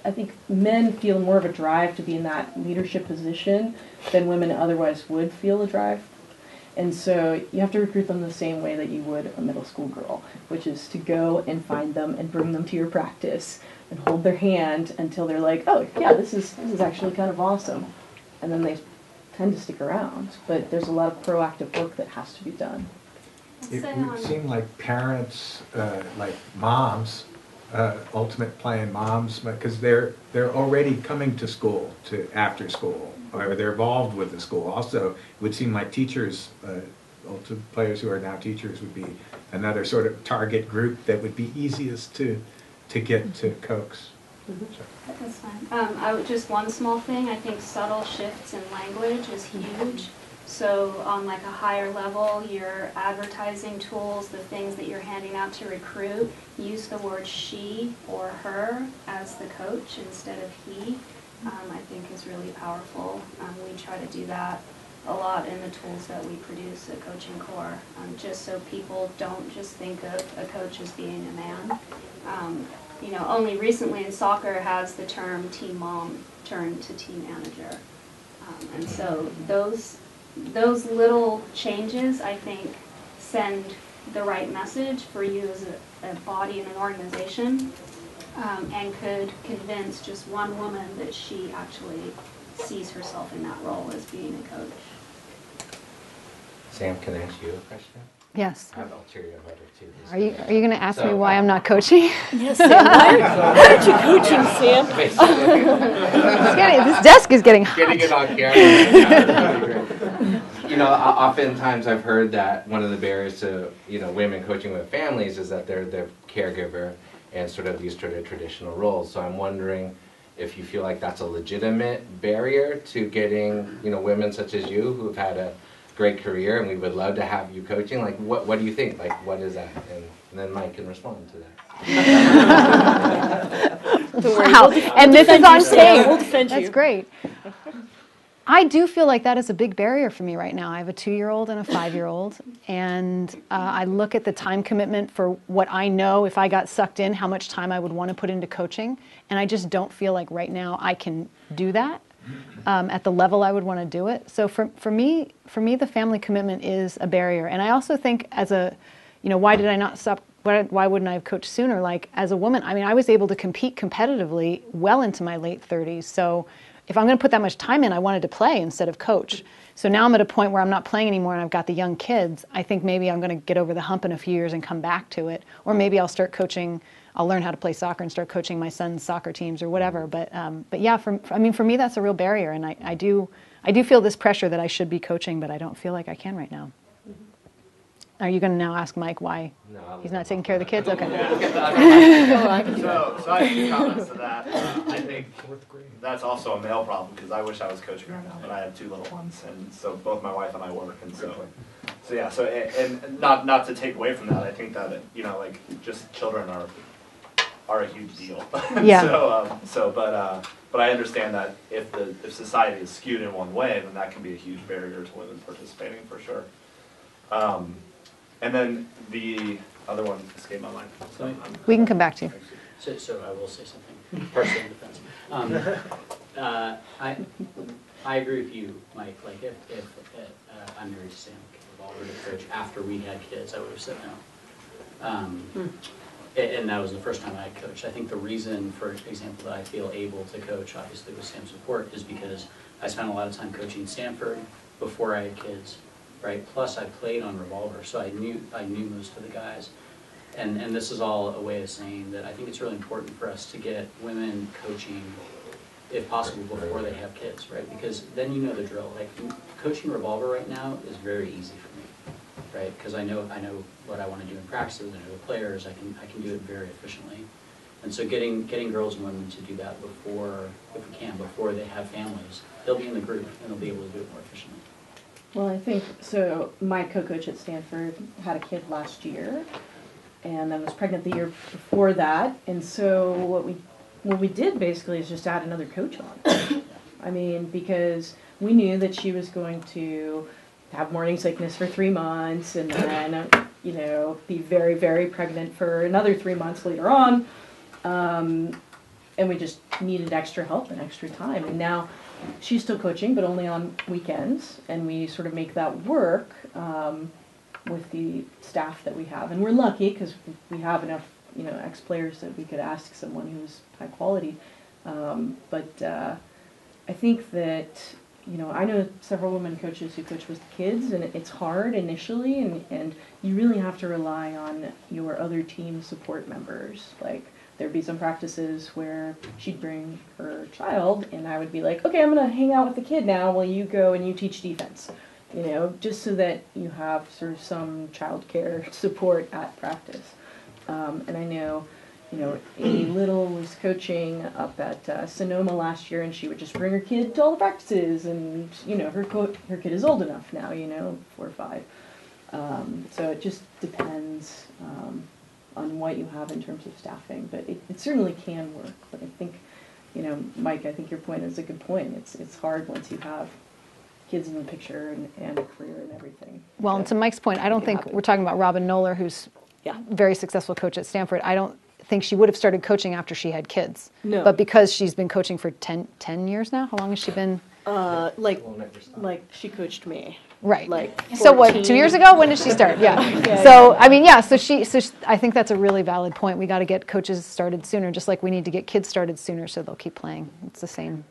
S6: I think men feel more of a drive to be in that leadership position than women otherwise would feel a drive. And so you have to recruit them the same way that you would a middle school girl, which is to go and find them and bring them to your practice and hold their hand until they're like, oh yeah, this is actually kind of awesome. And then they tend to stick around. But there's a lot of proactive work that has to be done.
S15: It would seem like parents, like moms, ultimate playing moms, because they're already coming to school, to after school, or they're involved with the school. Also, it would seem like teachers, ultimate players who are now teachers would be another sort of target group that would be easiest to get to coax.
S3: That's fine. Just one small thing, I think subtle shifts in language is huge. So on like a higher level, your advertising tools, the things that you're handing out to recruit, use the word she or her as the coach instead of he, I think is really powerful. We try to do that a lot in the tools that we produce at Coaching Core, just so people don't just think of a coach as being a man. You know, only recently in soccer has the term team mom turned to team manager. And so those little changes, I think, send the right message for you as a body and an organization, and could convince just one woman that she actually sees herself in that role as being a coach.
S2: Sam, can I ask you a question?
S1: Yes.
S2: I have ulterior motive too.
S1: Are you going to ask me why I'm not coaching?
S16: Yes, Sam. Why aren't you coaching, Sam?
S1: This desk is getting hot.
S2: Getting it on camera. You know, oftentimes I've heard that one of the barriers to, you know, women coaching with families is that they're the caregiver and sort of these sort of traditional roles. So I'm wondering if you feel like that's a legitimate barrier to getting, you know, women such as you who've had a great career and we would love to have you coaching. Like, what do you think? Like, what is that? And then Mike can respond to that.
S1: Wow, and this is on tape.
S16: We'll defend you.
S1: That's great. I do feel like that is a big barrier for me right now. I have a 2-year-old and a 5-year-old, and I look at the time commitment for what I know if I got sucked in, how much time I would want to put into coaching, and I just don't feel like right now I can do that at the level I would want to do it. So for me, the family commitment is a barrier, and I also think as a, you know, why did I not stop? Why wouldn't I have coached sooner? Like as a woman, I mean, I was able to compete competitively well into my late 30s, so. If I'm going to put that much time in, I wanted to play instead of coach. So now I'm at a point where I'm not playing anymore and I've got the young kids. I think maybe I'm going to get over the hump in a few years and come back to it. Or maybe I'll start coaching, I'll learn how to play soccer and start coaching my son's soccer teams or whatever. But yeah, for me, that's a real barrier. And I do feel this pressure that I should be coaching, but I don't feel like I can right now. Are you going to now ask Mike why he's not taking care of the kids? Okay.
S7: So I have a few comments to that. I think that's also a male problem because I wish I was coaching right now, but I have 2 little ones, and so both my wife and I work, and so yeah. So and not to take away from that, I think that you know, like just children are a huge deal.
S1: Yeah.
S7: But I understand that if society is skewed in one way, then that can be a huge barrier to women participating for sure. And then the other one escaped my mind. So
S1: we can come back to you.
S11: So I will say something, partially in defense. I agree with you, Mike. Like if I'm married to Sam, revolver to coach after we had kids, I would have said no. And that was the first time I had coached. I think the reason, for example, that I feel able to coach, obviously with Sam's support, is because I spent a lot of time coaching Stanford before I had kids. Right. Plus, I played on revolver, so I knew most of the guys, and this is all a way of saying that I think it's really important for us to get women coaching, if possible, before they have kids, right? Because then you know the drill. Like coaching revolver right now is very easy for me, right? Because I know what I want to do in practices. I know the players. I can do it very efficiently, and so getting girls and women to do that before, if we can, before they have families, they'll be in the group and they'll be able to do it more efficiently.
S6: Well, I think, so my co-coach at Stanford had a kid last year, and I was pregnant the year before that, and so what we did basically is just add another coach on. I mean, because we knew that she was going to have morning sickness for 3 months, and then, you know, be very, very pregnant for another 3 months later on. and we just needed extra help and extra time. And now she's still coaching, but only on weekends, and we sort of make that work with the staff that we have. And we're lucky because we have enough, ex-players that we could ask someone who's high quality. But I think that, I know several women coaches who coach with kids, and it's hard initially, and you really have to rely on your other team support members. Like, there'd be some practices where she'd bring her child, and I would be like, okay, I'm going to hang out with the kid now while you go and you teach defense. Just so that you have sort of some childcare support at practice. And I know, Amy Little was coaching up at Sonoma last year, and she would just bring her kid to all the practices, and her kid is old enough now, 4 or 5. So it just depends on what you have in terms of staffing, but it certainly can work. But I think, Mike, I think your point is a good point. It's hard once you have kids in the picture and a career and everything.
S1: Well, and to Mike's point, I don't think we're talking about Robin Knoller, who's a very successful coach at Stanford. I don't think she would have started coaching after she had kids.
S16: No.
S1: But because she's been coaching for 10 years now, how long has she been?
S16: Like she coached me.
S1: Right.
S16: Like
S1: so what,
S16: 14.
S1: 2 years ago? When did she start? Yeah.
S16: Yeah.
S1: So, I mean, yeah, so I think that's a really valid point. We got to get coaches started sooner, just like we need to get kids started sooner so they'll keep playing. It's the same.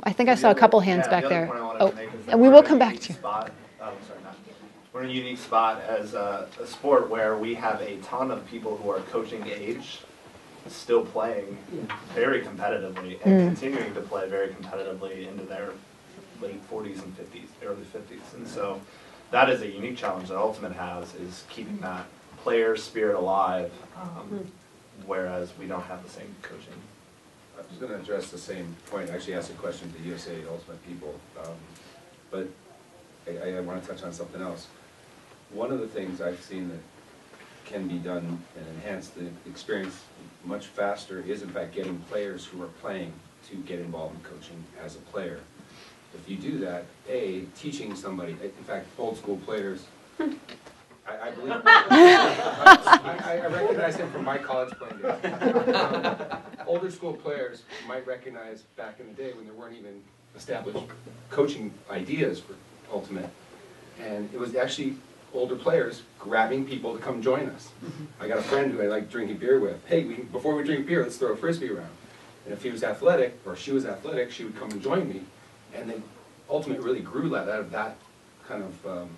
S1: I think I saw a couple hands back there. Oh, and we will come back to you.
S7: We're in a unique spot as a sport where we have a ton of people who are coaching age still playing very competitively and continuing to play very competitively into their late 40s and 50s, early 50s. And so that is a unique challenge that Ultimate has, is keeping that player spirit alive, whereas we don't have the same coaching.
S9: I was going to address the same point. I actually asked a question to USA Ultimate people, but I want to touch on something else. One of the things I've seen that can be done and enhance the experience much faster is, in fact, getting players who are playing to get involved in coaching as a player. If you do that, teaching somebody, in fact, old school players, I believe, I recognize him from my college playing days. Older school players might recognize back in the day when there weren't even established coaching ideas for Ultimate. And it was actually older players grabbing people to come join us. I got a friend who I like drinking beer with. Hey, before we drink beer, let's throw a Frisbee around. And if he was athletic, or she was athletic, she would come and join me. And then Ultimate really grew out of that kind of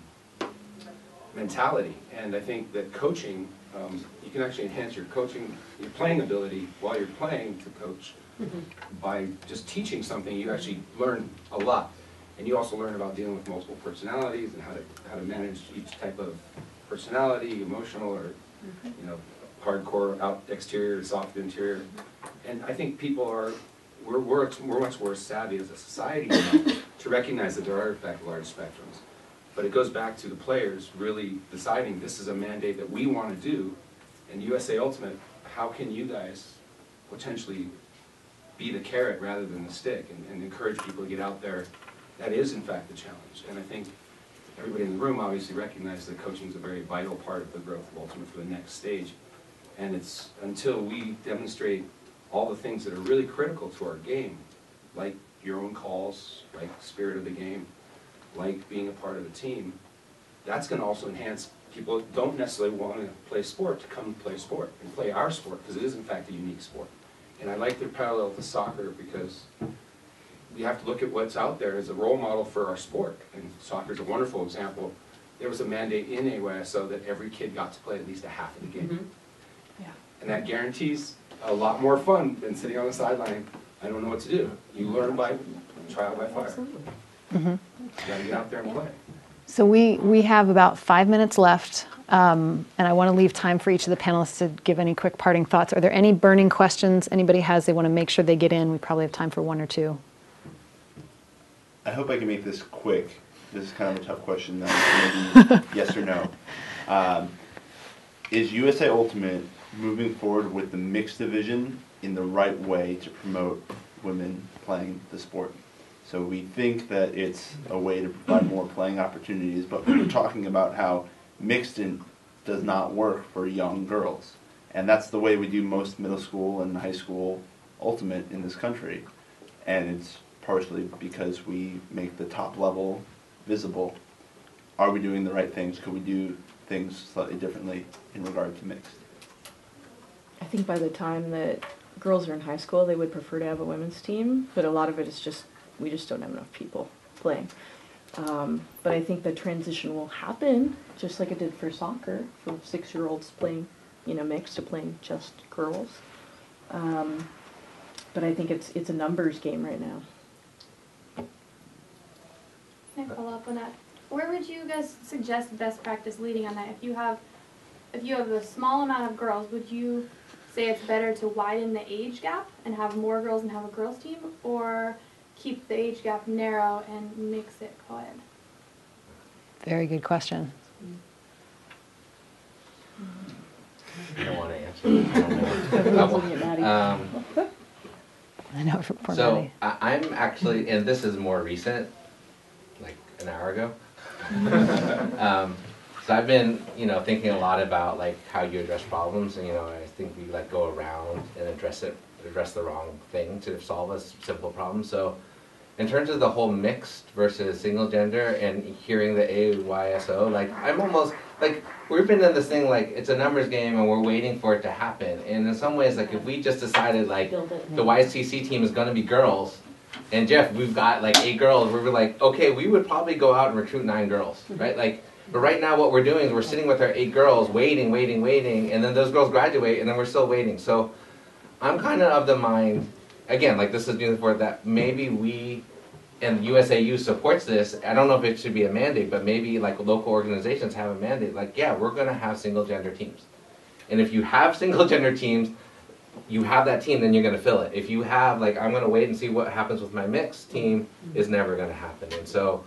S9: mentality. And I think that coaching, you can actually enhance your coaching, your playing ability while you're playing to coach by just teaching something. You actually learn a lot. And you also learn about dealing with multiple personalities and how to manage each type of personality, emotional or hardcore out exterior, soft interior. And I think we're much more savvy as a society now to recognize that there are in fact large spectrums. But it goes back to the players really deciding this is a mandate that we want to do. And USA Ultimate, how can you guys potentially be the carrot rather than the stick and encourage people to get out there? That is, in fact, the challenge. And I think everybody in the room obviously recognizes that coaching is a very vital part of the growth of Ultimate for the next stage. And it's until we demonstrate all the things that are really critical to our game, like your own calls, like spirit of the game, like being a part of the team, that's going to also enhance people that don't necessarily want to play sport to come play sport and play our sport, because it is, in fact, a unique sport. And I like the parallel to soccer because we have to look at what's out there as a role model for our sport. And soccer is a wonderful example. There was a mandate in AYSO that every kid got to play at least a half of the game. And that guarantees a lot more fun than sitting on the sideline. I don't know what to do. You learn by trial by fire. You gotta get out there and play.
S1: So we have about 5 minutes left, and I want to leave time for each of the panelists to give any quick parting thoughts. Are there any burning questions anybody has they want to make sure they get in? We probably have time for 1 or 2.
S8: I hope I can make this quick. This is kind of a tough question, maybe yes or no. Is USA Ultimate moving forward with the mixed division in the right way to promote women playing the sport? So we think that it's a way to provide more playing opportunities, but we were talking about how mixed does not work for young girls. And that's the way we do most middle school and high school ultimate in this country. And it's partially because we make the top level visible. Are we doing the right things? Could we do things slightly differently in regard to mixed?
S6: I think by the time that girls are in high school, they would prefer to have a women's team, but a lot of it is just, we just don't have enough people playing. But I think the transition will happen, just like it did for soccer, from 6-year-olds playing, mixed to playing just girls. But I think it's a numbers game right now.
S17: Can I follow up on that? Where would you guys suggest best practice leading on that? If you have a small amount of girls, would you say it's better to widen the age gap and have more girls and have a girls team, or keep the age gap narrow and mix it coed?
S1: Very good question.
S2: I don't want to answer.
S1: I know, for
S2: So
S1: Maddie.
S2: I'm actually, and this is more recent, like an hour ago. So I've been, thinking a lot about like how you address problems, and I think we like go around and address the wrong thing to solve a simple problem. So in terms of the whole mixed versus single gender and hearing the AYSO, like I'm almost like we've been in this thing like it's a numbers game and we're waiting for it to happen. And in some ways, like if we just decided like the YCC team is going to be girls, and Jeff, we've got like 8 girls, we're like, okay, we would probably go out and recruit 9 girls, right? Like, but right now what we're doing is we're sitting with our 8 girls waiting, and then those girls graduate and then we're still waiting. So I'm kind of the mind, again, like this is before that maybe we, and USAU supports this, I don't know if it should be a mandate, but maybe like local organizations have a mandate, like yeah, we're gonna have single gender teams. And if you have single gender teams, you have that team, then you're going to fill it. If you have, like, I'm going to wait and see what happens with my mixed team, is never going to happen. And so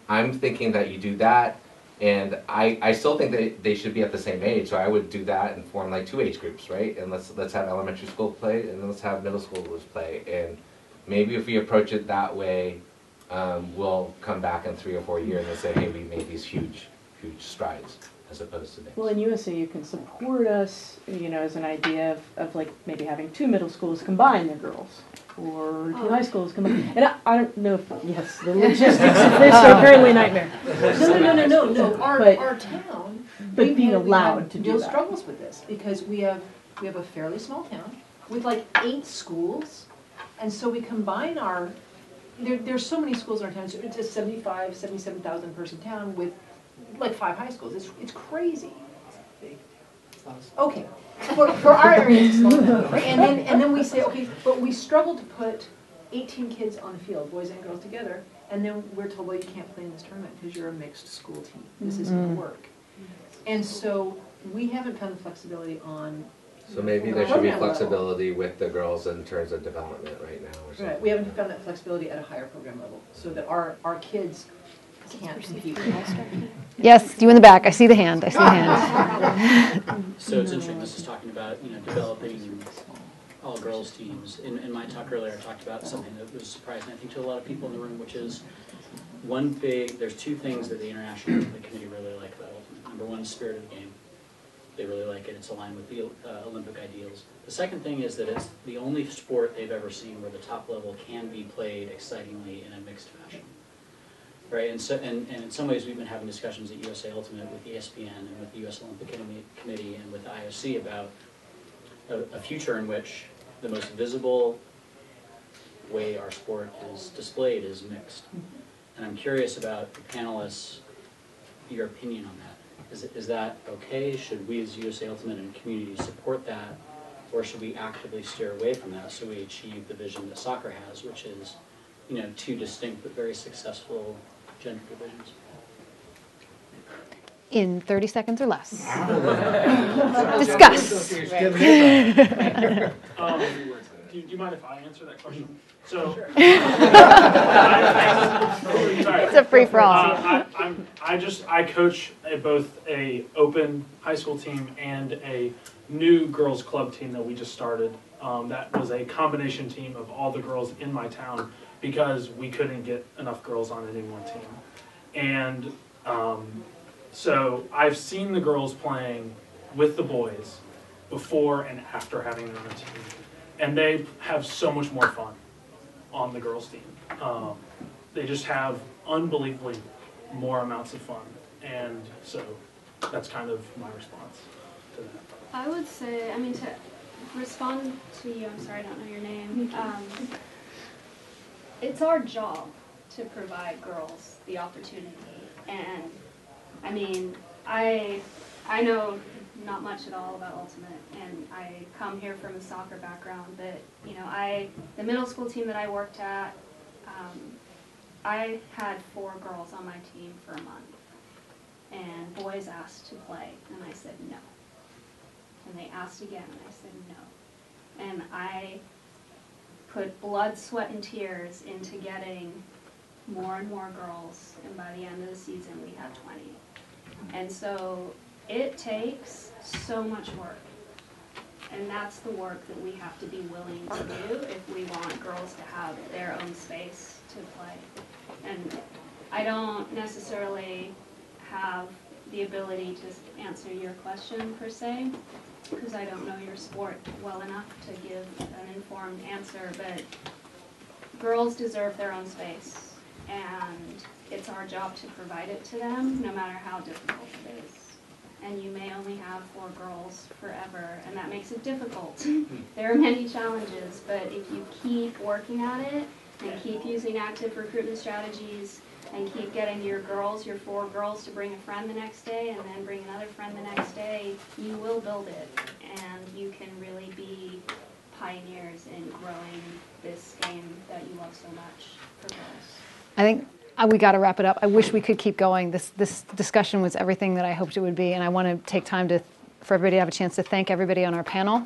S2: I'm thinking that you do that, and I still think that they should be at the same age, so I would do that and form like 2 age groups, right? And let's have elementary school play, and then let's have middle schoolers play. And maybe if we approach it that way, we'll come back in 3 or 4 years and say, hey, we made these huge strides. As opposed to mixed.
S6: Well, in USAU can support us, as an idea of like maybe having 2 middle schools combine their girls, or 2 high schools combine. And I don't know if, yes, the logistics of this are apparently a nightmare.
S5: No. Our town,
S6: but being allowed to do
S5: real
S6: that.
S5: struggles with this, because we have a fairly small town with like 8 schools, and so we combine our, there's so many schools in our town, so it's a 77,000 person town with like 5 high schools. It's crazy. Okay, for our area, it's small enough, right? And then we say, okay, but we struggle to put 18 kids on the field, boys and girls together, and then we're told, well, you can't play in this tournament because you're a mixed school team. This isn't going to work. And so we haven't found the flexibility on.
S2: So maybe there should be flexibility with the girls in terms of development right now, or something.
S5: Right. We haven't found that flexibility at a higher program level, so that our kids can't compete.
S1: Yes, you in the back. I see the hand.
S11: So it's interesting, this is talking about, developing all-girls teams. In my talk earlier, I talked about something that was surprising, I think, to a lot of people in the room, which is there's 2 things that the International Olympic Committee really like about Ultimate. Number 1 is spirit of the game. They really like it. It's aligned with the Olympic ideals. The second thing is that it's the only sport they've ever seen where the top level can be played excitingly in a mixed fashion. Right, and in some ways we've been having discussions at USA Ultimate with ESPN and with the US Olympic Committee and with the IOC about a future in which the most visible way our sport is displayed is mixed. And I'm curious about the panelists, your opinion on that. Is that okay? Should we as USA Ultimate and community support that? Or should we actively steer away from that so we achieve the vision that soccer has, which is 2 distinct but very successful gender divisions?
S1: In 30 seconds or less. Discuss.
S12: Do you mind if I answer that question? So,
S1: it's a free for all.
S12: I coach both a open high school team and a new girls club team that we just started. That was a combination team of all the girls in my town, because we couldn't get enough girls on any one team. And so I've seen the girls playing with the boys before and after having their own team. And they have so much more fun on the girls' team. They just have unbelievably more amounts of fun. And so that's kind of my response to that.
S3: I would say, I mean, to respond to you, I'm sorry, I don't know your name. It's our job to provide girls the opportunity. And I mean, I know not much at all about Ultimate, and I come here from a soccer background, but you know, the middle school team that I worked at, I had 4 girls on my team for a month, and boys asked to play, and I said no. And they asked again, and I said no. And I put blood, sweat, and tears into getting more and more girls, and by the end of the season, we had 20. And so it takes so much work, and that's the work that we have to be willing to do if we want girls to have their own space to play. And I don't necessarily have the ability to answer your question per se, because I don't know your sport well enough to give an informed answer, but girls deserve their own space, and it's our job to provide it to them, no matter how difficult it is. And you may only have 4 girls forever, and that makes it difficult. There are many challenges, but if you keep working at it, and keep using active recruitment strategies, and keep getting your girls, your 4 girls, to bring a friend the next day, and then bring another friend the next day, you will build it, and you can really be pioneers in growing this game that you love so much for girls.
S1: I think we got to wrap it up. I wish we could keep going. This discussion was everything that I hoped it would be, and I want to take time for everybody to have a chance to thank everybody on our panel.